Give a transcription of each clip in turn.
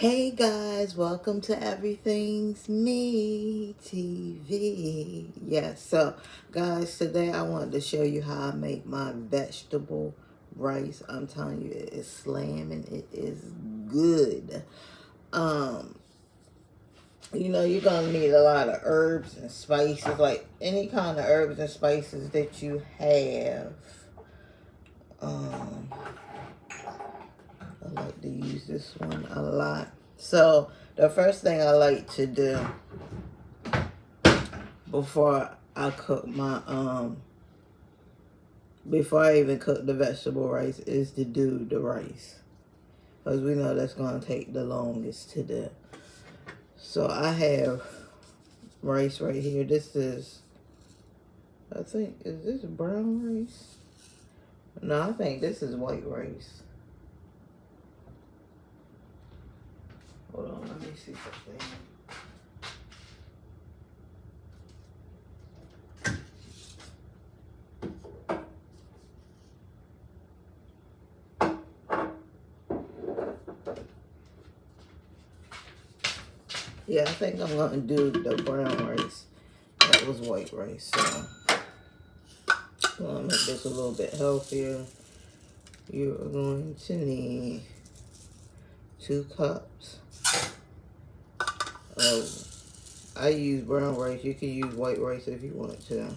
Hey guys, welcome to Everything's Me TV. Yes, so guys, today I wanted to show you how I make my vegetable rice. I'm telling you, it is slamming. It is good. Um, you're gonna need a lot of herbs and spices, like any kind of herbs and spices that you have. Um, I like to use this one a lot. So the first thing I like to do before I cook my before I even cook the vegetable rice is to do the rice, because we know that's going to take the longest to do. So I have rice right here. This is, I think, is this brown rice? No, I think this is white rice. Hold on, let me see something. Yeah, I think I'm going to do the brown rice. That was white rice, so I'm going to make this a little bit healthier. You're going to need 2 cups of, I use brown rice. You can use white rice if you want to.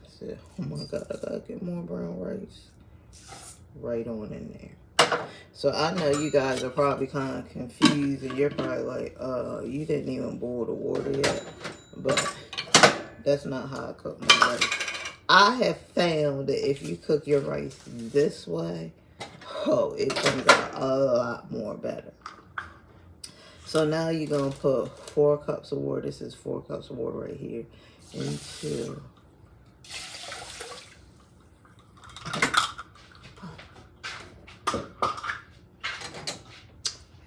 So, oh my God, I gotta get more brown rice. Right on in there. So I know you guys are probably kind of confused, and you're probably like, you didn't even boil the water yet. But that's not how I cook my rice. I have found that if you cook your rice this way, oh, it comes out a lot more better. So now you're going to put 4 cups of water. This is 4 cups of water right here. Into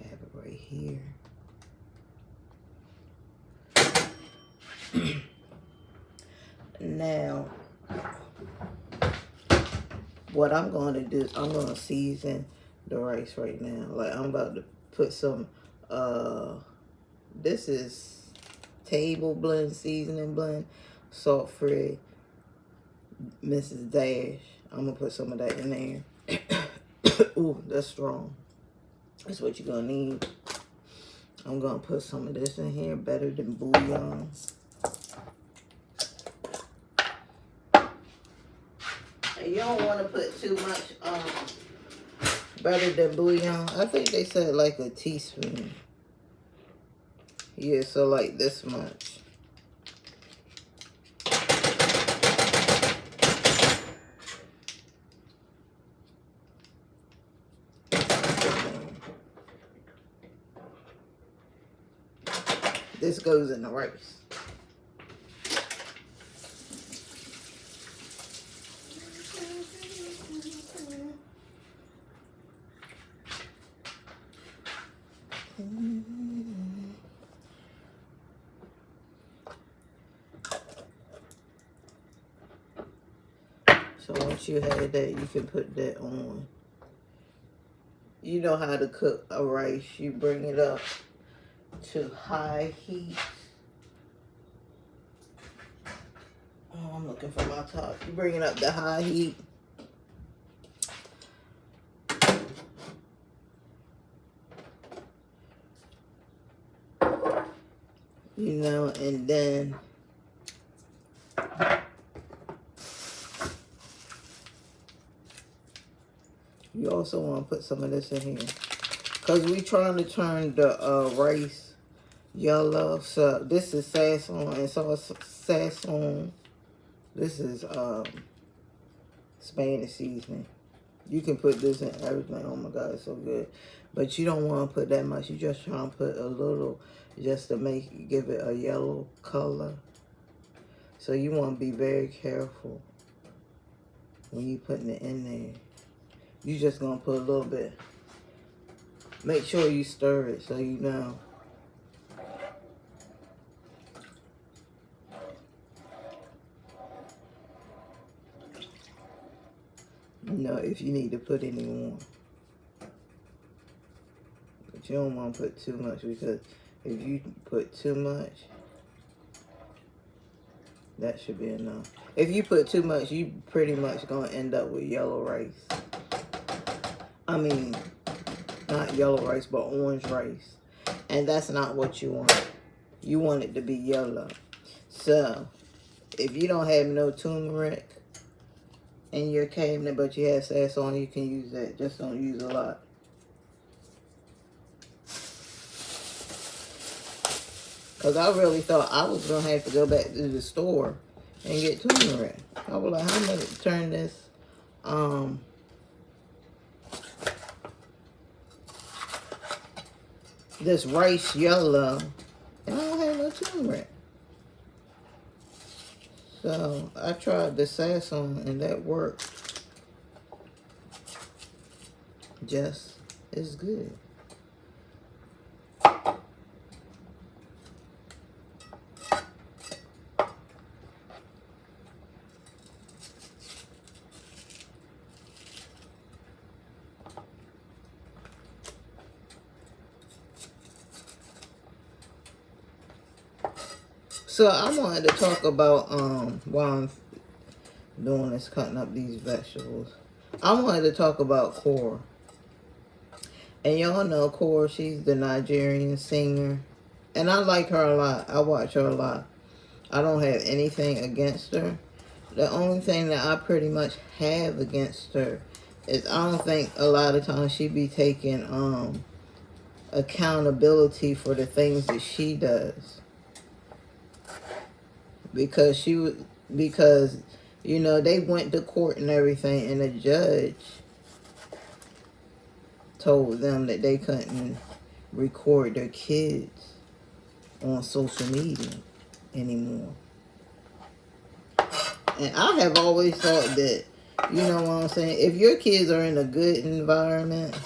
have it right here. Now, what I'm going to do is I'm going to season the rice right now. Like, I'm about to put some, this is table blend, seasoning blend, salt free, Mrs. Dash. I'm going to put some of that in there. Ooh, that's strong. That's what you're going to need. I'm going to put some of this in here, better than bouillon. And you don't want to put too much better than bouillon. I think they said like a teaspoon. Yeah, so like this much. This goes in the rice. So once you have that, you can put that on. You know how to cook a rice. You bring it up to high heat. Oh, I'm looking for my top. You bring it up to high heat. You know, and then you also want to put some of this in here, because we trying to turn the rice yellow. So this is sazon, and so it's sazon. This is Spanish seasoning. You can put this in everything. Oh my God, it's so good. But you don't want to put that much. You just trying to put a little, just to give it a yellow color. So you want to be very careful when you putting it in there. You just gonna put a little bit. Make sure you stir it so you know. You know if you need to put any more. But you don't want to put too much, because if you put too much, that should be enough. If you put too much, you pretty much going to end up with yellow rice. I mean, not yellow rice, but orange rice. And that's not what you want. You want it to be yellow. So, if you don't have no turmeric in your cabinet, but you have sazon, you can use that. Just don't use a lot. Because I really thought I was going to have to go back to the store and get turmeric. I was like, how am I going to turn this rice yellow, and I don't have no turmeric. So I tried the sazon, and that worked just as good. So I wanted to talk about, while I'm doing this, cutting up these vegetables, I wanted to talk about Korra. And y'all know Korra, she's the Nigerian singer. And I like her a lot. I watch her a lot. I don't have anything against her. The only thing that I pretty much have against her is I don't think a lot of times she be taking accountability for the things that she does. Because you know, they went to court and everything, and the judge told them that they couldn't record their kids on social media anymore. And I have always thought that, you know what I'm saying, if your kids are in a good environment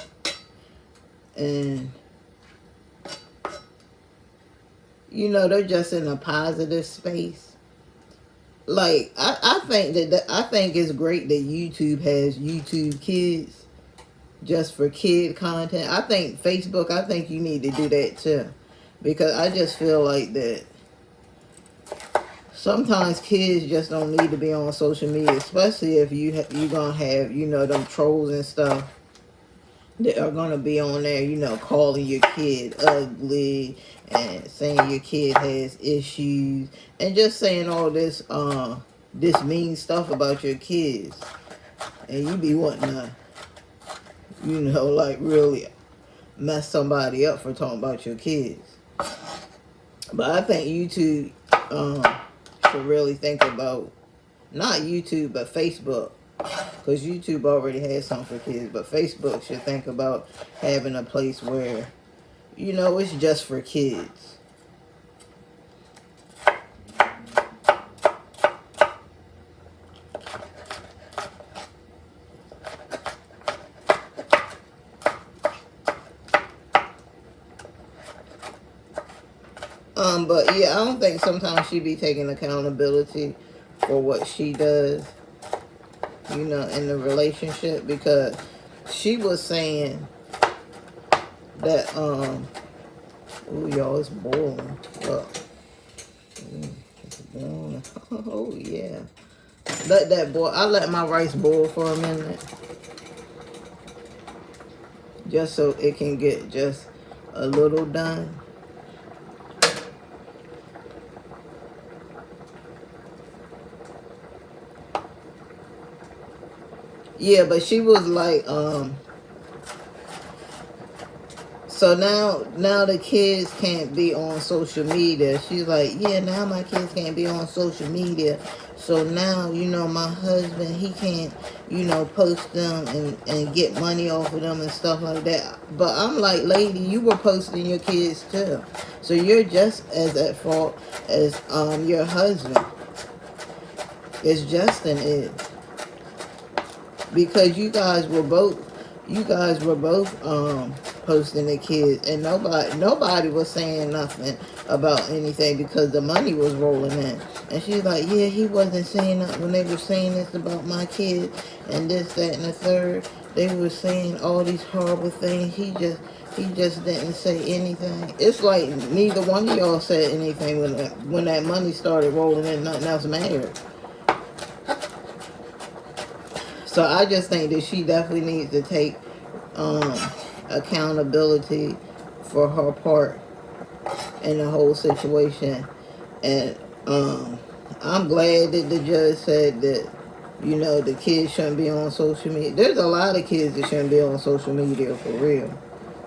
and, you know, they're just in a positive space, like, I think I think it's great that YouTube has YouTube Kids just for kid content. I think Facebook, I think you need to do that too. Because I just feel like that sometimes kids just don't need to be on social media, especially if you're going to have, you know, them trolls and stuff that are going to be on there, you know, calling your kid ugly and saying your kid has issues and just saying all this this mean stuff about your kids. And you be wanting to, you know, like really mess somebody up for talking about your kids. But I think YouTube should really think about, not YouTube, but Facebook. Because YouTube already has something for kids. But Facebook should think about having a place where, you know, it's just for kids. But yeah, I don't think sometimes she be taking accountability for what she does, you know, in the relationship, because she was saying that, ooh, y'all, it's boiling. Look. It's boiling. Oh, yeah. Let that boil. I let my rice boil for a minute, just so it can get just a little done. Yeah, but she was like, so now the kids can't be on social media. She's like, yeah, now my kids can't be on social media. So now, you know, my husband, he can't, you know, post them and get money off of them and stuff like that. But I'm like, lady, you were posting your kids too. So you're just as at fault as your husband, as Justin is. Because you guys were both posting the kids, and nobody was saying nothing about anything because the money was rolling in. And she's like, yeah, he wasn't saying nothing when they were saying this about my kids and this, that, and the third. They were saying all these horrible things. He just didn't say anything. It's like neither one of y'all said anything when that money started rolling in. Nothing else mattered. So I just think that she definitely needs to take accountability for her part in the whole situation. And I'm glad that the judge said that, you know, the kids shouldn't be on social media. There's a lot of kids that shouldn't be on social media, for real.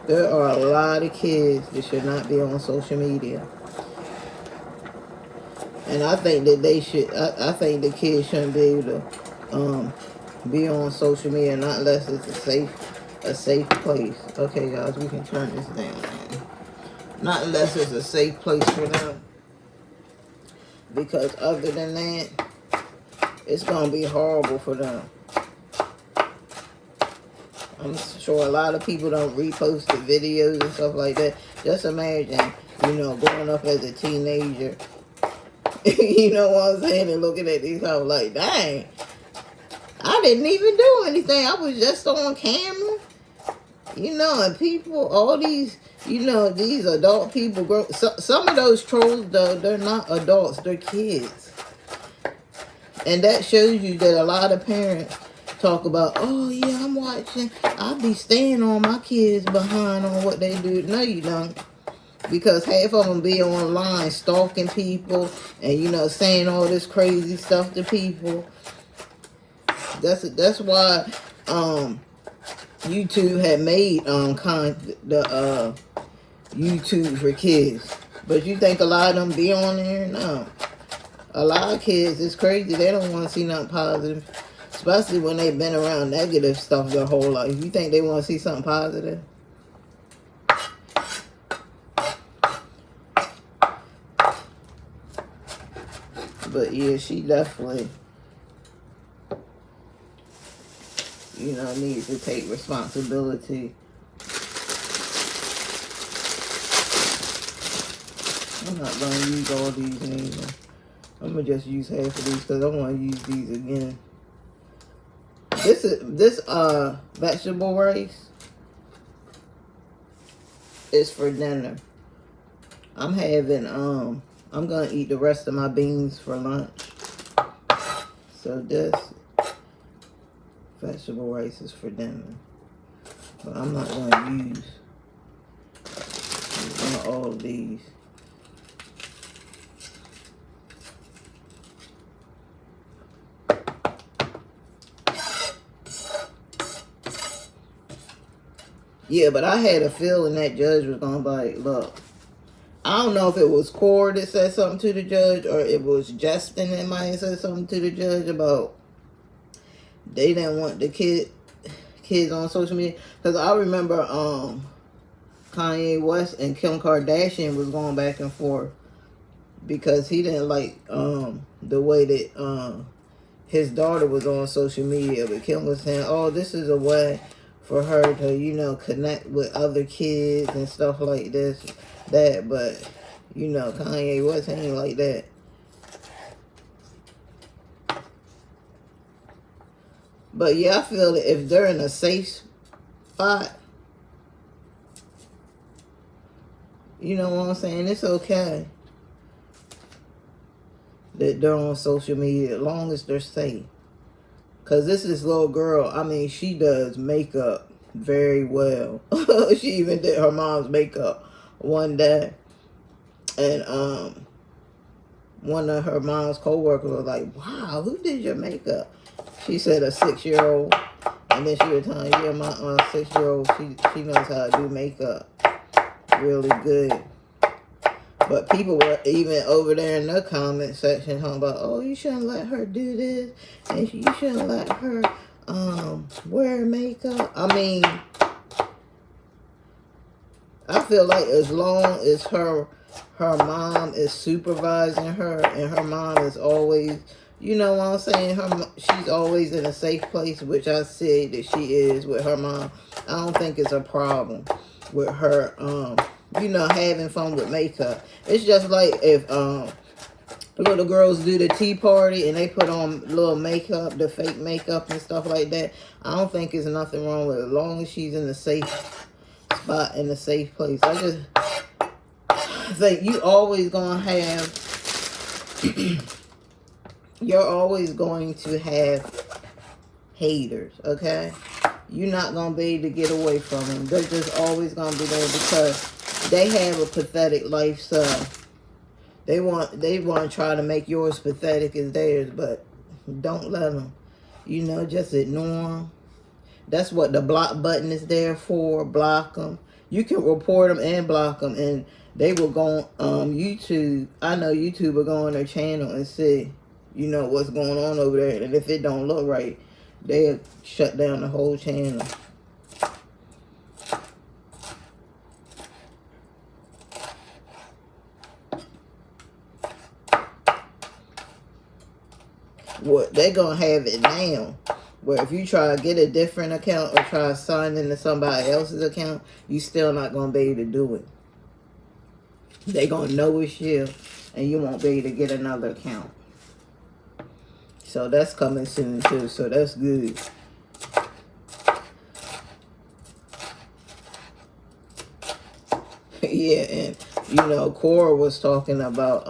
There are a lot of kids that should not be on social media. And I think that they should, I think the kids shouldn't be able to be on social media, not unless it's a safe place. Okay, guys, we can turn this down. Not unless it's a safe place for them. Because other than that, it's going to be horrible for them. I'm sure a lot of people don't repost the videos and stuff like that. Just imagine, you know, growing up as a teenager. You know what I'm saying? And looking at these, I'm like, dang. I didn't even do anything. I was just on camera. You know, and people, all these, you know, these adult people, some of those trolls, though, they're not adults, they're kids. And that shows you that a lot of parents talk about, oh, yeah, I'm watching. I'll be staying on my kids behind on what they do. No, you don't. Because half of them be online stalking people and, you know, saying all this crazy stuff to people. That's why YouTube had made the YouTube for kids. But you think a lot of them be on there? No. A lot of kids, it's crazy. They don't want to see nothing positive. Especially when they've been around negative stuff their whole life. You think they want to see something positive? But yeah, she definitely, you know, needs to take responsibility. I'm not going to use all these anymore. I'm going to just use half of these because I want to use these again. This vegetable rice is for dinner. I'm going to eat the rest of my beans for lunch. So this vegetable rice is for dinner. But I'm not going to use all of these. Yeah, but I had a feeling that judge was going to be like, look, I don't know if it was Korra that said something to the judge or it was Justin that might have said something to the judge about they didn't want the kids on social media. Because I remember Kanye West and Kim Kardashian was going back and forth because he didn't like the way that his daughter was on social media. But Kim was saying, oh, this is a way for her to, you know, connect with other kids and stuff like this, that. But, you know, Kanye West ain't like that. But yeah, I feel that if they're in a safe spot, you know what I'm saying, it's okay that they're on social media as long as they're safe. Because this little girl, I mean, she does makeup very well. She even did her mom's makeup one day. And one of her mom's co-workers was like, wow, who did your makeup? She said a 6-year-old. And then she was telling, yeah, my 6-year-old, she knows how to do makeup really good. But people were even over there in the comment section talking about, oh, you shouldn't let her do this. And you shouldn't let her wear makeup. I mean, I feel like as long as her mom is supervising her and her mom is always, you know what I'm saying, she's always in a safe place, which I said that she is with her mom. I don't think it's a problem with her, you know, having fun with makeup. It's just like if little girls do the tea party and they put on little makeup, the fake makeup and stuff like that. I don't think there's nothing wrong with it, as long as she's in a safe spot, in a safe place. I just think you always gonna have you're always going to have haters, okay? You're not gonna be able to get away from them. They're just always gonna be there because they have a pathetic lifestyle. They want to try to make yours pathetic as theirs, but don't let them. You know, just ignore them. That's what the block button is there for. Block them. You can report them and block them, and they will go on YouTube. I know YouTube will go on their channel and see, you know, what's going on over there. And if it don't look right, they'll shut down the whole channel. What they're gonna have it now, where if you try to get a different account or try to sign into somebody else's account, you still not gonna be able to do it. They gonna know it's you, and you won't be able to get another account. So that's coming soon too. So that's good. Yeah, and you know, Korra was talking about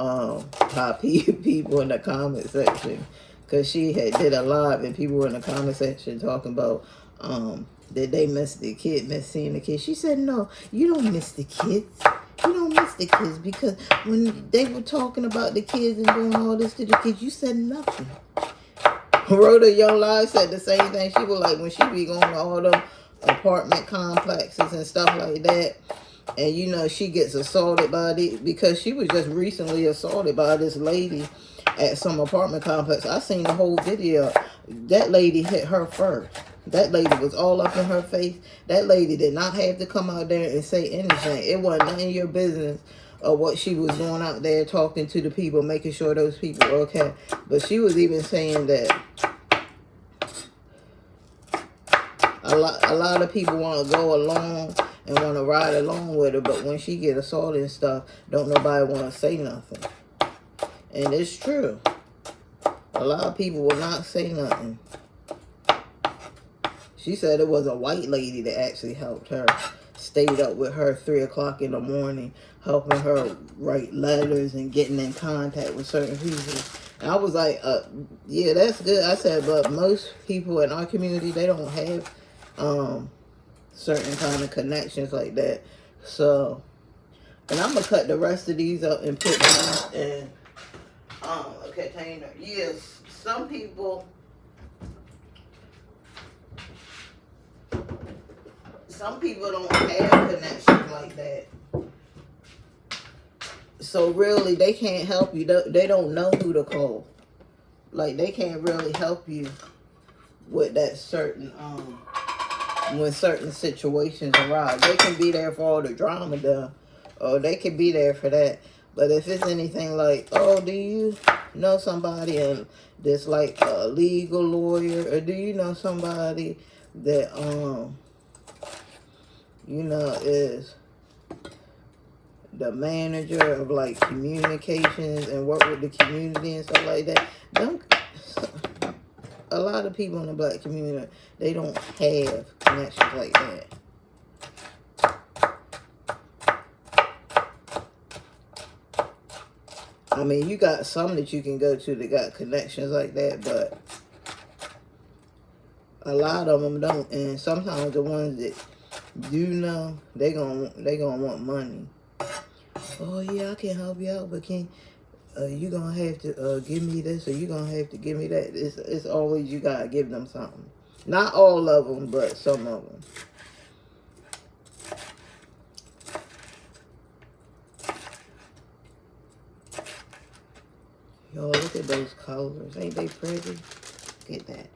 how people in the comment section, because she had did a live and people were in the comment section talking about that they miss the kid, miss seeing the kids. She said, no, you don't miss the kids. You don't miss the kids, because when they were talking about the kids and doing all this to the kids, you said nothing. Rhoda Young Live said the same thing. She was like, when she be going to all them apartment complexes and stuff like that, and you know, she gets assaulted by because she was just recently assaulted by this lady at some apartment complex. I seen the whole video. That lady hit her first. That lady was all up in her face. That lady did not have to come out there and say anything. It wasn't none of your business of what she was doing out there, talking to the people, making sure those people were okay. But she was even saying that a lot of people want to go along and want to ride along with her, but when she get assaulted and stuff, don't nobody want to say nothing. And it's true. A lot of people will not say nothing. She said it was a white lady that actually helped her. Stayed up with her 3 o'clock in the morning, helping her write letters and getting in contact with certain people. And I was like, yeah, that's good. I said, but most people in our community, they don't have certain kind of connections like that. So, and I'm going to cut the rest of these up and put these in a container. Yes, some people... Some people don't have connections like that. So really, they can't help you. They don't know who to call. Like, they can't really help you with that certain, when certain situations arise. They can be there for all the drama though. Or they can be there for that. But if it's anything like, oh, do you know somebody and that's like a legal lawyer? Or do you know somebody that, you know, is the manager of like communications and work with the community and stuff like that? A lot of people in the black community, they don't have connections like that. I mean, you got some that you can go to that got connections like that, but a lot of them don't. And sometimes the ones that do know, they gonna want money. Oh yeah, I can help you out, but you gonna have to give me this, or you gonna have to give me that. It's always you gotta give them something. Not all of them, but some of them. Yo, look at those colors. Ain't they pretty? Look at that.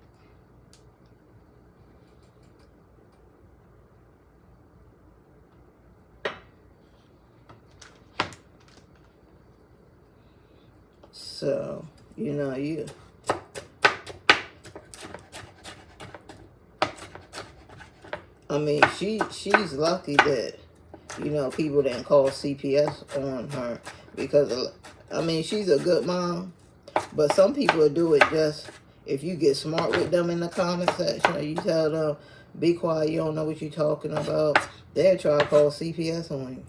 So, you know, I mean, she's lucky that, you know, people didn't call CPS on her because, I mean, she's a good mom, but some people will do it just, if you get smart with them in the comment section, or you tell them, be quiet, you don't know what you're talking about, they'll try to call CPS on you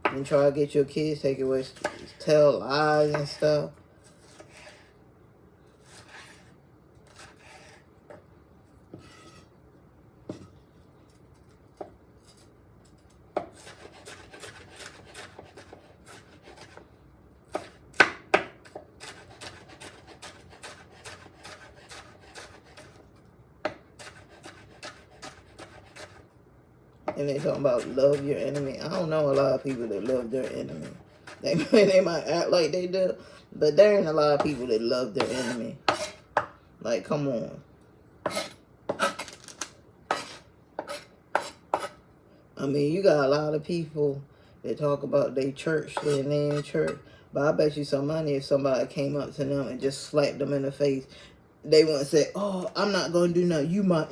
and try to get your kids taken away, tell lies and stuff. And they talking about love your enemy. I don't know a lot of people that love their enemy. They might act like they do, but there ain't a lot of people that love their enemy. Like, come on. I mean, you got a lot of people that talk about their church, their name church. But I bet you some money if somebody came up to them and just slapped them in the face, they wouldn't say, "Oh, I'm not gonna do nothing. You my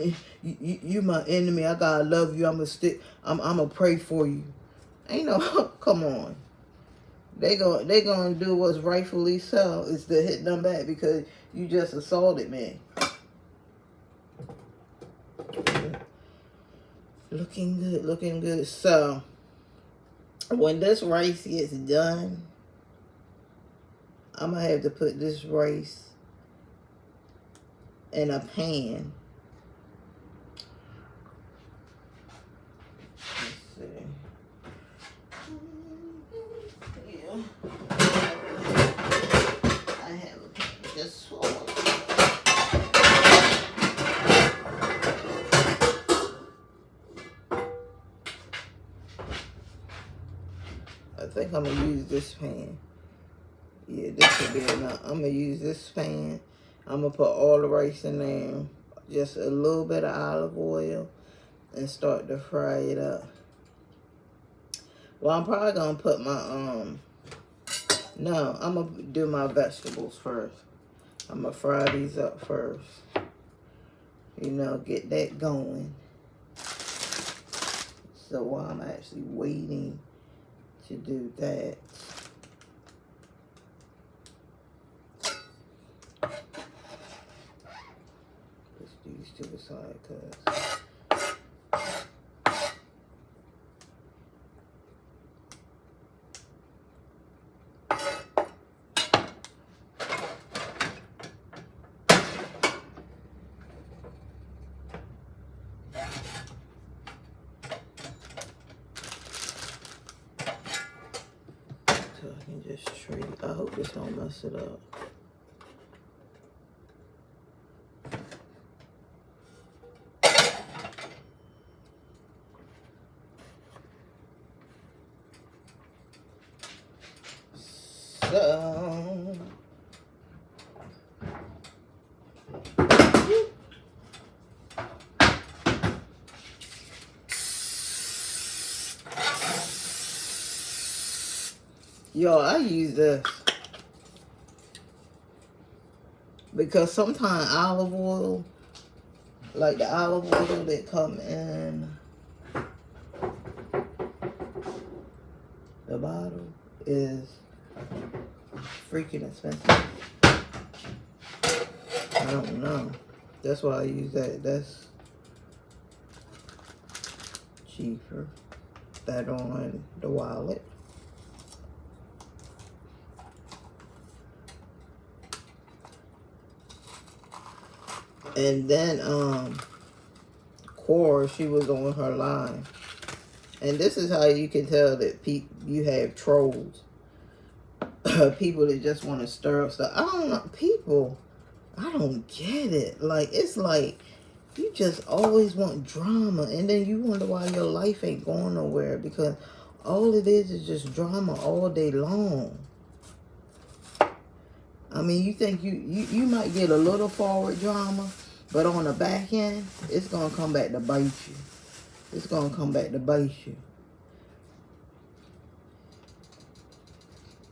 enemy. I gotta love you. I'm gonna pray for you." Ain't no, come on. They gonna do what's rightfully so, is to hit them back because you just assaulted me. Looking good, looking good. So when this rice gets done, I'm gonna have to put this rice in a pan. Let's see. Yeah. I have a pan just full. I think I'm gonna use this pan. Yeah, this should be enough. I'm gonna use this pan. I'm gonna put all the rice in there. Just a little bit of olive oil and start to fry it up. Well, I'm probably gonna put my no, I'm gonna do my vegetables first. I'm gonna fry these up first. You know, get that going. So while I'm actually waiting to do that, let's do these to the side, cause so I can just straight. I hope this don't mess it up. So, yo, I use this because sometimes olive oil, like the olive oil that come in the bottle, is freaking expensive. I don't know. That's why I use that. That's cheaper. That on the wallet. And then Korra, she was on her line. And this is how you can tell that you have trolls. People that just want to stir up stuff. I don't know. People, I don't get it. Like, it's like you just always want drama. And then you wonder why your life ain't going nowhere. Because all it is just drama all day long. I mean, you think you might get a little forward drama. But on the back end, it's going to come back to bite you. It's going to come back to bite you.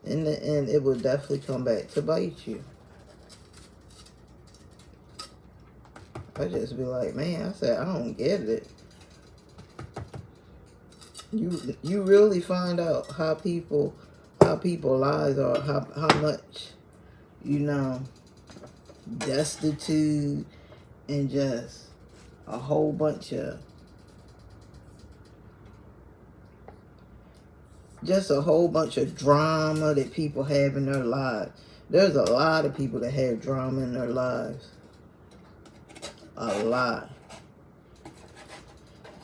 In the end, it will definitely come back to bite you. I just be like, man, I said, I don't get it. You really find out how people lives are, how much, you know, destitute and just a whole bunch of drama that people have in their lives. There's a lot of people that have drama in their lives. A lot.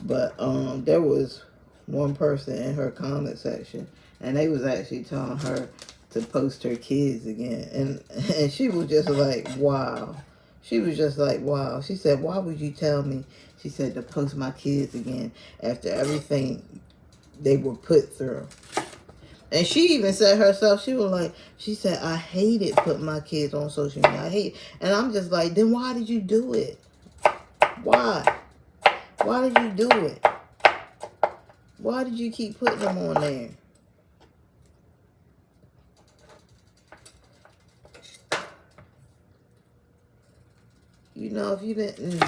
But there was one person in her comment section, and they was actually telling her to post her kids again, and she was just like, wow. She was just like, wow. She said, why would you tell me, she said, to post my kids again after everything they were put through? And she even said herself, she was like, she said, I hated putting my kids on social media. I hate. And I'm just like, then why did you do it? Why? Why did you do it? Why did you keep putting them on there? You know, if you didn't...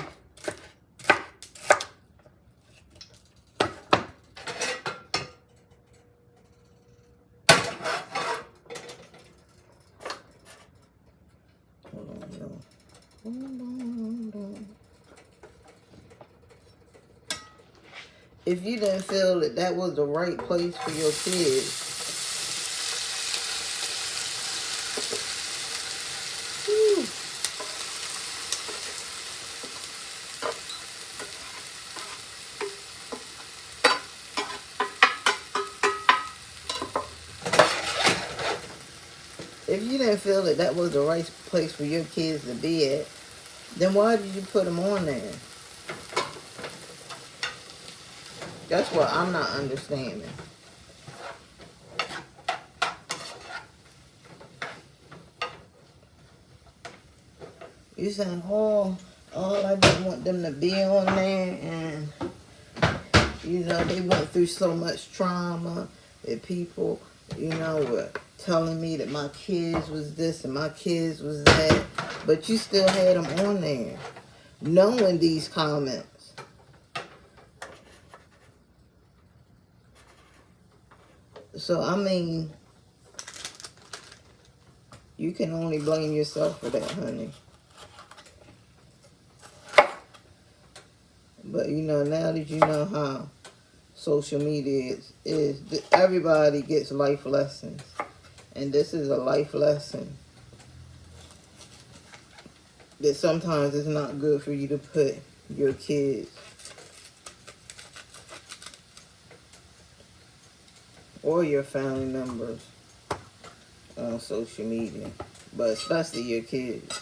Hold on, y'all. Hold on. If you didn't feel that that was the right place for your kids, whew, if you didn't feel that that was the right place for your kids to be at, then why did you put them on there? That's what I'm not understanding. You saying, oh, I didn't want them to be on there, and, you know, they went through so much trauma, that people, you know, were telling me that my kids was this and my kids was that, but you still had them on there, knowing these comments. So, I mean, you can only blame yourself for that, honey. But, you know, now that you know how social media is everybody gets life lessons. And this is a life lesson. That sometimes it's not good for you to put your kids or your family members on social media, but especially your kids.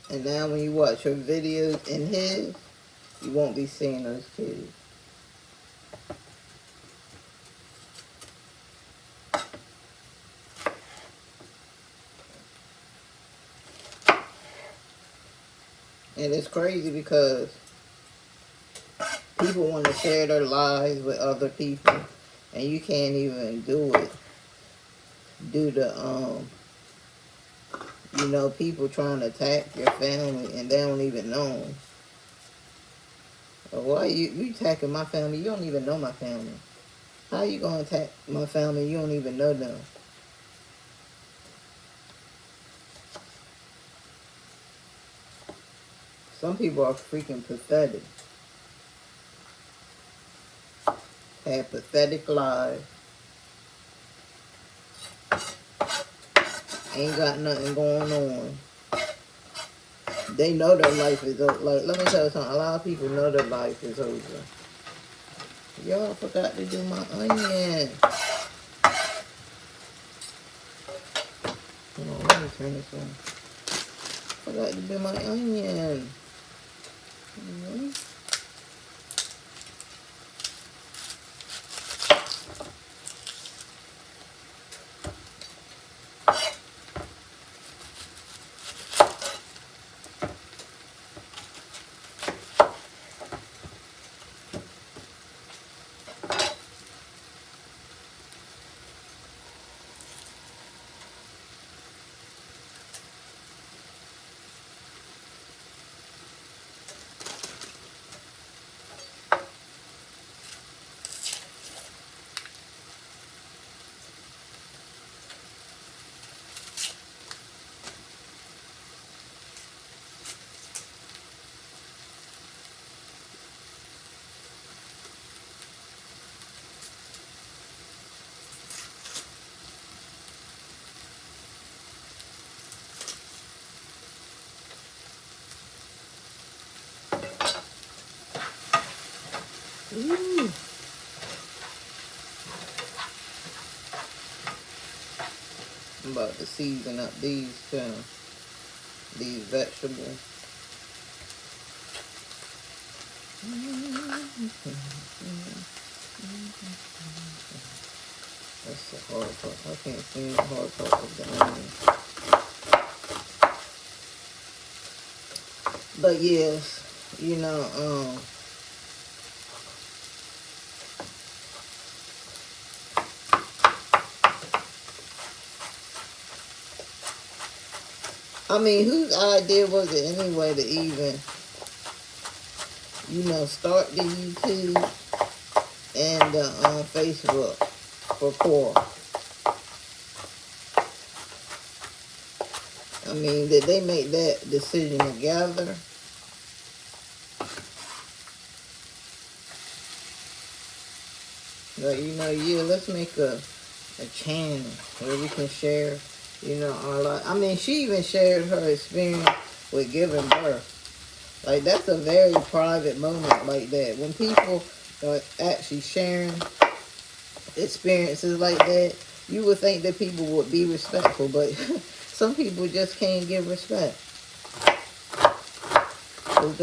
And now when you watch her videos and his, you won't be seeing those kids. And it's crazy because people want to share their lives with other people, and you can't even do it due to, you know, people trying to attack your family and they don't even know them. Why you attacking my family? You don't even know my family. How you gonna attack my family? You don't even know them. Some people are freaking pathetic. Have pathetic lives. Ain't got nothing going on. They know their life is over. Like, let me tell you something. A lot of people know their life is over. Y'all forgot to do my onion. Hold on, let me turn this on. Forgot to do my onion. Ooh. I'm about to season up these vegetables. That's the hard part. I can't stand the hard part of the onion. But yes, you know, I mean, whose idea was it anyway to even, you know, start the YouTube and Facebook for Korra? I mean, did they make that decision together? Like, you know, yeah, let's make a channel where we can share, you know, our life. I mean, she even shared her experience with giving birth. Like, that's a very private moment like that. When people are actually sharing experiences like that, you would think that people would be respectful, but some people just can't give respect. Because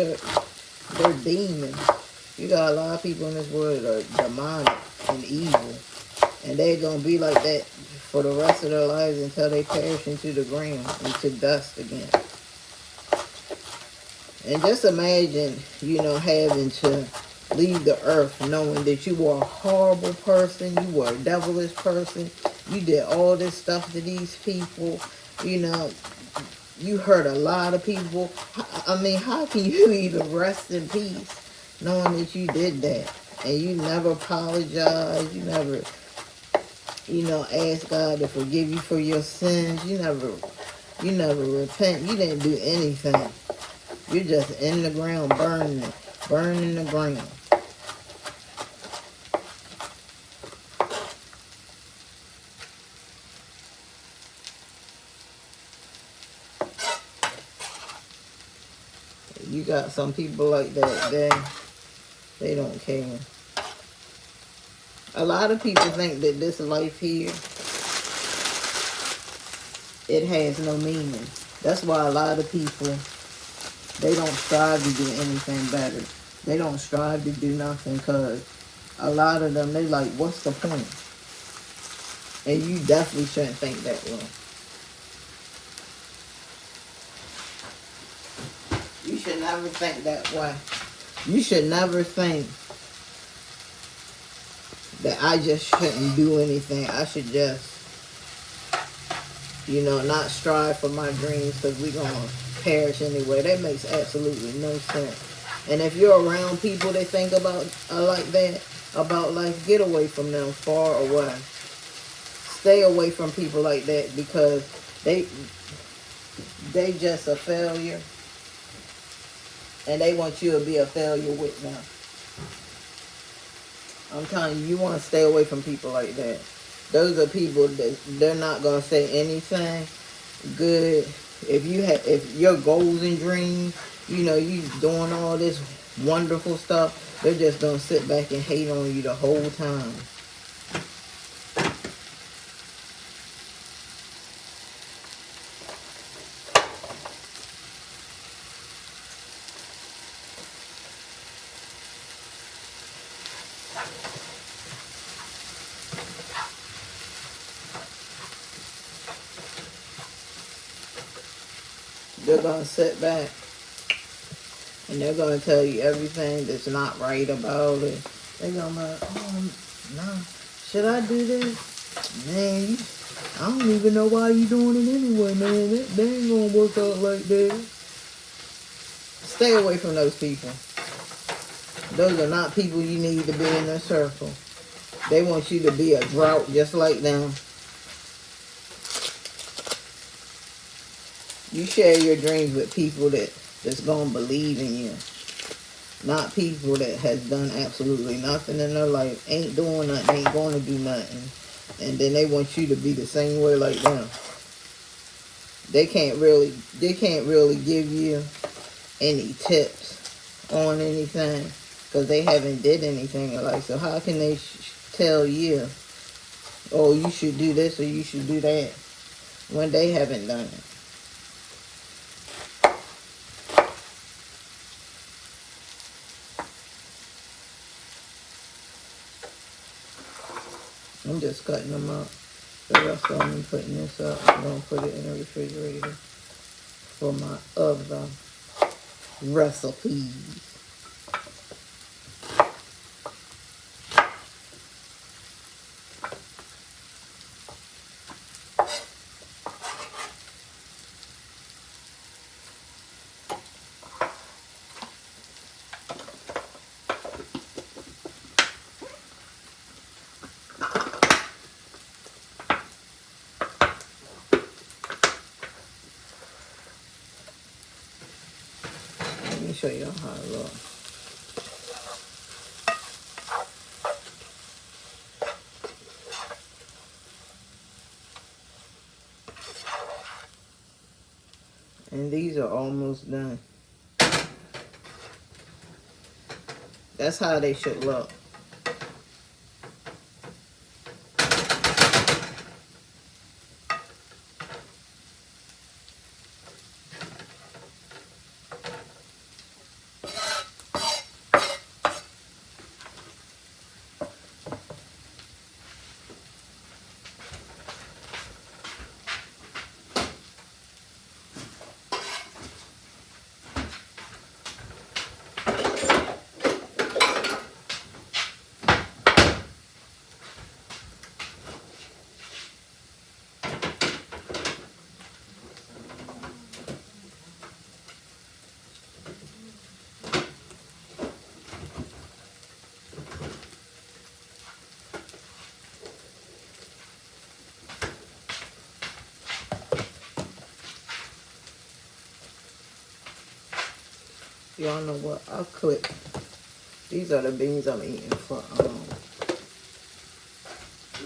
they're demons. You got a lot of people in this world that are demonic and evil. And they're going to be like that for the rest of their lives until they perish into the ground, into dust again. And just imagine, you know, having to leave the earth knowing that you were a horrible person, you were a devilish person, you did all this stuff to these people, you know, you hurt a lot of people. I mean, how can you even rest in peace knowing that you did that? And you never apologize, you never, you know, ask God to forgive you for your sins, you never repent, you didn't do anything. You're just in the ground burning the ground. You got some people like that, they don't care. A lot of people think that this life here, it has no meaning. That's why a lot of people, they don't strive to do anything better. They don't strive to do nothing because a lot of them, they like, what's the point? And you definitely shouldn't think that way. You should never think that way. You should never think that I just shouldn't do anything. I should just, you know, not strive for my dreams because we're going to perish anyway. That makes absolutely no sense. And if you're around people that think about like that, about life, get away from them, far away. Stay away from people like that because they just a failure. And they want you to be a failure with them. I'm telling you, you want to stay away from people like that. Those are people that they're not going to say anything good. If your goals and dreams, you know, you doing all this wonderful stuff, they're just going to sit back and hate on you the whole time. They're going to sit back and they're going to tell you everything that's not right about it. They're going to be like, oh, no, should I do this? Man, I don't even know why you doing it anyway, man. That ain't going to work out like that. Stay away from those people. Those are not people you need to be in their circle. They want you to be a drought just like them. You share your dreams with people that's going to believe in you. Not people that has done absolutely nothing in their life, ain't doing nothing, ain't going to do nothing. And then they want you to be the same way like them. They can't really give you any tips on anything. because they haven't did anything in life. So how can they tell you, oh, you should do this or you should do that, when they haven't done it? I'm just cutting them up. The rest of them, I'm putting this up. I'm going to put it in the refrigerator for my other recipes. Let me show you how it looks. And these are almost done. That's how they should look. Y'all know what? I'll click. These are the beans I'm eating for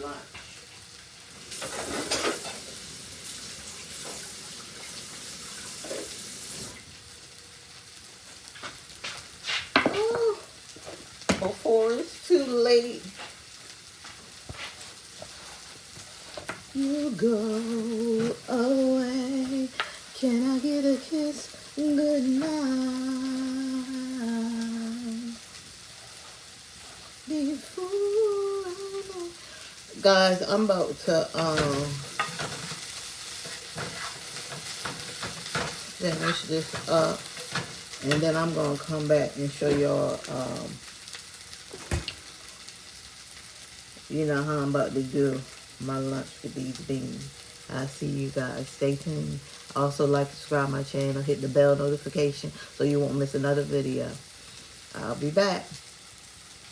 lunch. Oh, before it's too late. You go away. Can I get a kiss? Good night. Before I know. Guys, I'm about to finish this up, and then I'm gonna come back and show y'all you know how I'm about to do my lunch with these beans. I'll see you guys. Stay tuned. Also, like, subscribe my channel, hit the bell notification so you won't miss another video. I'll be back.